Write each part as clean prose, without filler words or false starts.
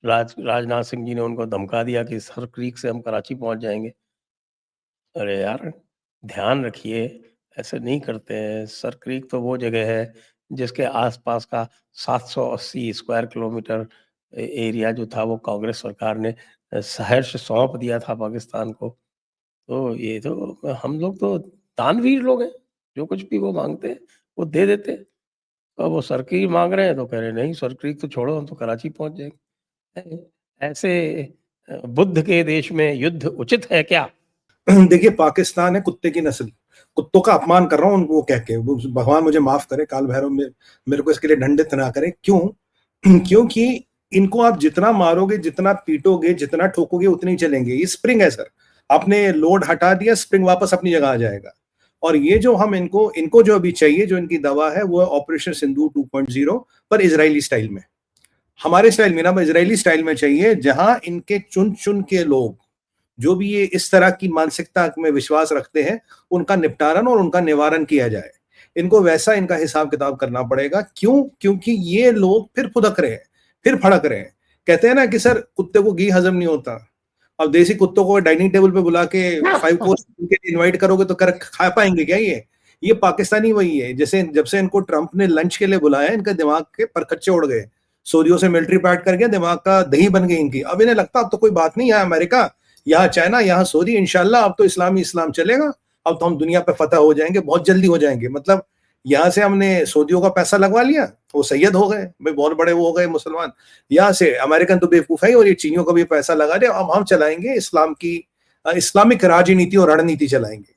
राजनाथ सिंह जी ने उनको धमका दिया कि सर क्रीक से हम कराची पहुंच जाएंगे। अरे यार, ध्यान रखिए, ऐसे नहीं करते हैं। सर क्रीक तो वो जगह है जिसके आसपास का 780 स्क्वायर किलोमीटर एरिया जो था वो कांग्रेस सरकार ने सहर्ष सौंप दिया था पाकिस्तान को। तो ये तो हम लोग तो दानवीर लोग हैं, जो कुछ भी वो मांगते हैं वो दे देते हैं। तो वो सर क्रीक मांग रहे हैं तो कह रहे नहीं, सर क्रीक तो छोड़ो, हम तो कराची पहुंच जाएंगे। ऐसे बुद्ध के देश में युद्ध उचित है क्या? देखिए, पाकिस्तान है कुत्ते की नस्ल। कुत्तों का अपमान कर रहा हूँ उनको कह के, भगवान मुझे माफ करे, काल भैरव में मेरे को इसके लिए दंडित ना करे। क्यों? क्योंकि इनको आप जितना मारोगे, जितना पीटोगे, जितना ठोकोगे, उतने ही चलेंगे। ये स्प्रिंग है सर, आपने लोड हटा दिया, स्प्रिंग वापस अपनी जगह आ जाएगा। और ये जो हम इनको जो अभी चाहिए, जो इनकी दवा है, वो है ऑपरेशन सिंदूर 2.0 पर इजरायली स्टाइल में। हमारे स्टाइल में ना, इजरायली स्टाइल में चाहिए, जहां इनके चुन चुन के लोग, जो भी ये इस तरह की मानसिकता में विश्वास रखते हैं, उनका निपटारण और उनका निवारण किया जाए। इनको वैसा इनका हिसाब किताब करना पड़ेगा। क्यों? क्योंकि ये लोग फिर फुदक रहे हैं, फिर फड़क रहे हैं। कहते हैं ना कि सर कुत्ते को घी हजम नहीं होता। अब देसी कुत्तों को डाइनिंग टेबल पे बुला के 5 कोर्स के लिए इनवाइट करोगे तो कर खा पाएंगे क्या? ये पाकिस्तानी वही है। जैसे जब से इनको ट्रंप ने लंच के लिए बुलाया, इनका दिमाग के परखच्चे उड़ गए। सऊदियों से मिलिट्री पैड कर गया, दिमाग का दही बन गई इनकी। अब इन्हें लगता अब तो कोई बात नहीं, यहाँ अमेरिका, यहाँ चाइना, यहाँ सऊदी, इंशाल्लाह अब तो इस्लाम ही इस्लाम चलेगा। अब तो हम दुनिया पे फतह हो जाएंगे, बहुत जल्दी हो जाएंगे। मतलब यहाँ से हमने सऊदियों का पैसा लगवा लिया, वो सैयद हो गए भाई, बहुत बड़े वो हो गए मुसलमान। यहाँ से अमेरिकन तो बेवकूफ है, और ये चीनियों का भी पैसा लगा दे। अब हम चलाएंगे इस्लाम की, इस्लामिक राजनीति और रणनीति चलाएंगे।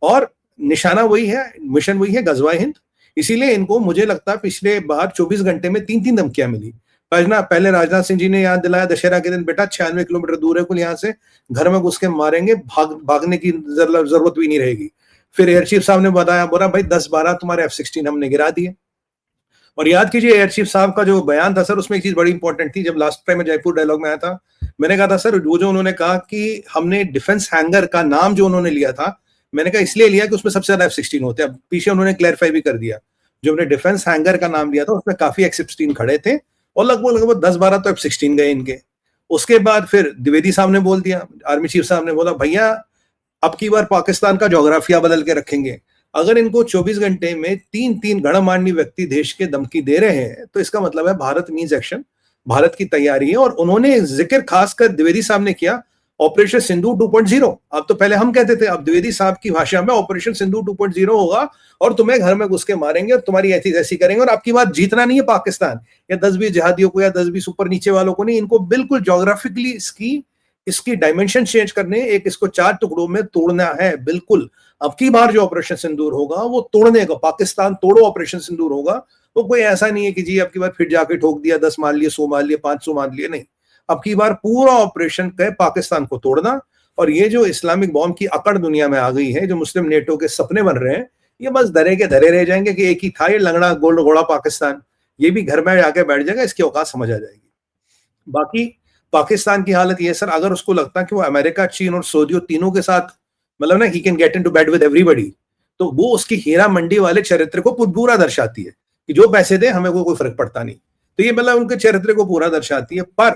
और निशाना वही है, मिशन वही है, गजवा हिंद। इसीलिए इनको मुझे लगता है पिछले बार 24 घंटे में 3-3 धमकियां मिली। पहले राजनाथ सिंह जी ने याद दिलाया दशहरा के दिन, बेटा 96 किलोमीटर दूर है कुल यहाँ से, घर में घुस के मारेंगे, भागने की जरूरत भी नहीं रहेगी। फिर एयर चीफ साहब ने बताया, बोला भाई 10-12 तुम्हारे F-16 हमने गिरा दिए। और याद कीजिए एयर चीफ साहब का जो बयान था सर, उसमें एक चीज बड़ी इंपॉर्टेंट थी। जब लास्ट टाइम में जयपुर डायलॉग में आया था, मैंने कहा था सर, वो जो उन्होंने कहा कि हमने डिफेंस हैंगर का नाम जो उन्होंने लिया था, मैंने कहा इसलिए लिया कि उसमें सबसे ज्यादा F-16 होते हैं। अब पीछे उन्होंने क्लैरिफाई भी कर दिया, जो हमने डिफेंस हैंगर का नाम लिया था उसमें काफी F-16 खड़े थे, और लगभग 10-12 तो F-16 गए इनके। उसके बाद फिर द्विवेदी साहब ने बोल दिया, आर्मी चीफ साहब ने बोला, भैया अब की बार पाकिस्तान का ज्योग्राफिया बदल के रखेंगे। अगर इनको 24 घंटे में 3-3 गणमान्य व्यक्ति देश के धमकी दे रहे हैं, तो इसका मतलब है भारत मीन्स एक्शन, भारत की तैयारी है। और उन्होंने जिक्र खासकर द्विवेदी साहब ने किया ऑपरेशन सिंदूर 2.0। अब तो पहले हम कहते थे, अब द्विवेदी साहब की भाषा में ऑपरेशन सिंदूर 2.0 होगा, और तुम्हें घर में घुस के मारेंगे और तुम्हारी ऐसी ऐसी करेंगे। और आपकी बात जीतना नहीं है पाकिस्तान या 10-20 जिहादियों को या 10-20 ऊपर नीचे वालों को नहीं, इनको बिल्कुल ज्योग्राफिकली इसकी डायमेंशन चेंज करने, एक इसको 4 टुकड़ों में तोड़ना है बिल्कुल। अब की बार जो ऑपरेशन सिंदूर होगा वो तोड़ने का, पाकिस्तान तोड़ो ऑपरेशन सिंदूर होगा। वो कोई ऐसा नहीं है कि जी अब की बार फिर जाके ठोक दिया, 10 मार लिए, 100 मार लिए, 500 मार लिए, नहीं। अब की बार पूरा ऑपरेशन है पाकिस्तान को तोड़ना। और ये जो इस्लामिक बॉम्ब की अकड़ दुनिया में आ गई है, जो मुस्लिम नेटो के सपने बन रहे हैं, ये बस धरे के धरे रह जाएंगे कि एक ही था ये लंगड़ा गोल्ड घोड़ा पाकिस्तान, ये भी घर में जाके बैठ जाएगा, इसकी औकात समझ आ जाएगी। बाकी पाकिस्तान की हालत ये सर, अगर उसको लगता है कि वो अमेरिका, चीन और सऊदी तीनों के साथ, मतलब ना, he can get into bed with everybody, तो वो उसकी हीरा मंडी वाले चरित्र को पूरा दर्शाती है कि जो पैसे दे हमें कोई फर्क पड़ता नहीं। तो ये मतलब उनके चरित्र को पूरा दर्शाती है। पर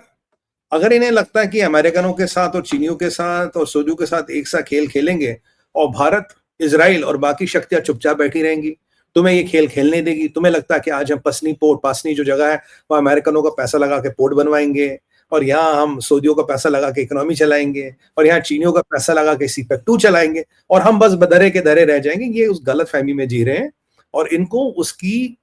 अगर इन्हें लगता है कि अमेरिकनों के साथ और चीनियों के साथ और सऊदियों के साथ एक सा खेल खेलेंगे और भारत, इजराइल और बाकी शक्तियां चुपचाप बैठी रहेंगी, तुम्हें ये खेल खेलने देगी, तुम्हें लगता है कि आज हम पासनी जो जगह है वहां अमेरिकनों का पैसा लगा के पोर्ट बनवाएंगे, और यहाँ हम सऊदियों का पैसा लगा के इकोनॉमी चलाएंगे, और यहाँ चीनियों का पैसा लगा के CPEC-2 चलाएंगे, और हम बस बदरे के धरे रह जाएंगे, ये उस गलत फहमी में जी रहे हैं। और इनको उसकी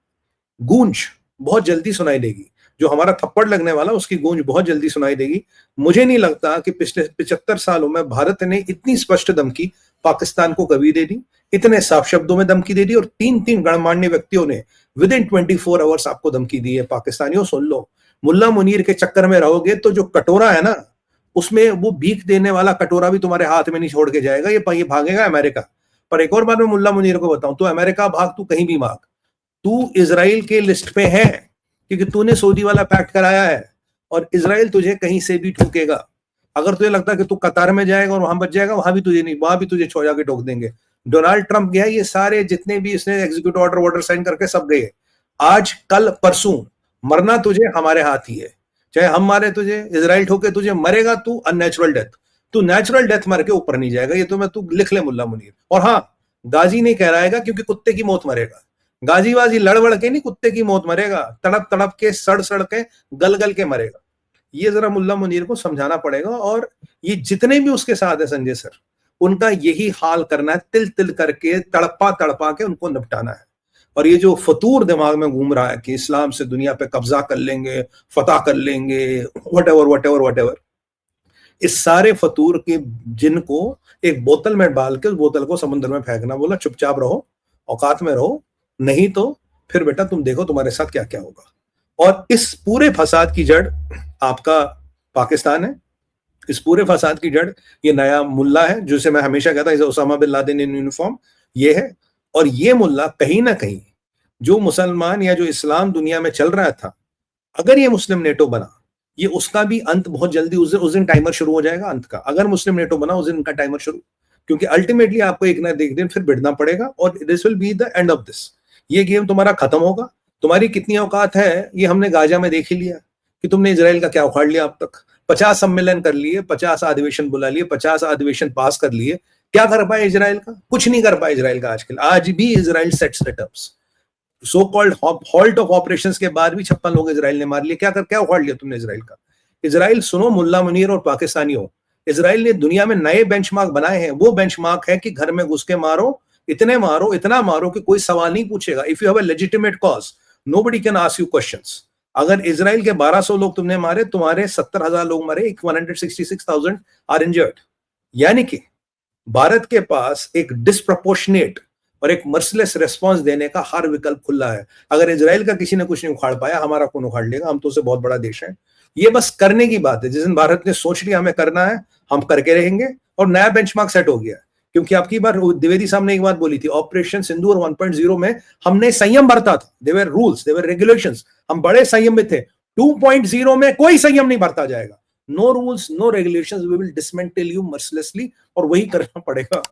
गूंज बहुत जल्दी सुनाई देगी, जो हमारा थप्पड़ लगने वाला उसकी गूंज बहुत जल्दी सुनाई देगी। मुझे नहीं लगता कि पिछले 75 सालों में भारत ने इतनी स्पष्ट धमकी पाकिस्तान को कभी दे दी, इतने साफ शब्दों में धमकी दे दी, और 3-3 गणमान्य व्यक्तियों ने विद इन 24 आवर्स आपको धमकी दी है। पाकिस्तानियों सुन लो, मुल्ला मुनीर के चक्कर में रहोगे तो जो कटोरा है ना, उसमें वो भीख देने वाला कटोरा भी तुम्हारे हाथ में नहीं छोड़ के जाएगा, ये भागेगा अमेरिका। पर एक और बात मैं मुल्ला मुनीर को बताऊं, तू अमेरिका भाग, तू कहीं भी भाग, तू इजराइल के लिस्ट पे है, क्योंकि तूने सऊदी वाला पैक्ट कराया है, और इजराइल तुझे कहीं से भी ठोकेगा। अगर तुझे लगता है कि तू कतार में जाएगा और वहां बच जाएगा, वहां भी तुझे नहीं, वहां भी तुझे छोड़ जाके ठोक देंगे। डोनाल्ड ट्रंप गया, ये सारे जितने भी इसने एग्जीक्यूटिव ऑर्डर साइन करके सब गए, आज कल परसों मरना तुझे हमारे हाथ ही है। चाहे हम मारे तुझे, इजराइल ठोके तुझे, मरेगा तू अननेचुरल डेथ। तू नेचुरल डेथ मर के ऊपर नहीं जाएगा, ये तो मैं तू लिख ले मुल्ला मुनीर। और हाँ, गाजी नहीं कह रहा है क्योंकि कुत्ते की मौत मरेगा। गाजीबाजी लड़बड़ के नहीं, कुत्ते की मौत मरेगा, तड़प तड़प के, सड़ सड़ के, गल गल के मरेगा। ये जरा मुल्ला मुनीर को समझाना पड़ेगा। और ये जितने भी उसके साथ है संजय सर, उनका यही हाल करना है, तिल तिल करके, तड़पा तड़पा के उनको निपटाना है। और ये जो फतूर दिमाग में घूम रहा है कि इस्लाम से दुनिया पे कब्जा कर लेंगे, फतह कर लेंगे, वटेवर वटेवर वटेवर, इस सारे फतूर के जिनको एक बोतल में डाल के उस बोतल को समुद्र में फेंकना, बोला चुपचाप रहो, औकात में रहो, नहीं तो फिर बेटा तुम देखो तुम्हारे साथ क्या क्या होगा। और इस पूरे फसाद की जड़ आपका पाकिस्तान है। इस पूरे फसाद की जड़ ये नया मुल्ला है, जिसे मैं हमेशा कहता हूं Osama bin Laden in uniform, ये है। और ये मुल्ला कहीं ना कहीं जो मुसलमान या जो इस्लाम दुनिया में चल रहा था, अगर ये मुस्लिम नेटो बना, ये उसका भी अंत बहुत जल्दी, उस दिन टाइमर शुरू हो जाएगा अंत का। अगर मुस्लिम नेटो बना उस दिन उनका टाइमर शुरू, क्योंकि अल्टीमेटली आपको एक ना एक दिन फिर भिड़ना पड़ेगा और this will be the end of this. ये गेम तुम्हारा खत्म होगा। तुम्हारी कितनी औकात है ये हमने गाजा में देख ही लिया कि तुमने इजराइल का क्या उखाड़ लिया। अब तक 50 सम्मेलन कर लिए, 50 अधिवेशन बुला लिए, 50 अधिवेशन पास कर लिए, क्या कर पाए इजराइल का? कुछ नहीं कर पाए इजराइल का आजकल। आज भी Israel sets the terms. So called halt of operations के बाद भी 56 लोग इजराइल ने मार लिए। क्या उखाड़ लिया तुमने इजराइल का? इजराइल, सुनो मुल्ला मुनीर और पाकिस्तानियों, इजराइल ने दुनिया में नए बेंचमार्क बनाए हैं। वो बेंचमार्क है कि घर में घुस के मारो, इतना मारो कि कोई सवाल नहीं पूछेगा। If you have a legitimate cause, nobody can ask you questions. अगर इजराइल के 1200 लोग तुमने मारे, तुम्हारे 70,000 लोग मरे, 166,000 आर इंजर्ड। यानी कि भारत के पास एक डिस्प्रपोर्शनेट और एक मर्सिलेस रेस्पॉन्स देने का हर विकल्प खुला है। अगर इजराइल का किसी ने कुछ नहीं उखाड़ पाया, हमारा कौन उखाड़ लेगा? हम तो उससे बहुत बड़ा देश है। ये बस करने की बात है। जिस दिन भारत ने सोच लिया हमें करना है, हम करके रहेंगे और नया बेंचमार्क सेट हो गया। क्योंकि आपकी बार द्विवेदी साहब ने एक बात बोली थी, ऑपरेशन सिंदूर 1.0 में हमने संयम बरता था। देवर रूल्स, देवर रेगुलेशंस, हम बड़े संयम में थे। 2.0 में कोई संयम नहीं बरता जाएगा। No rules, no regulations, we will dismantle you mercilessly. और वही करना पड़ेगा।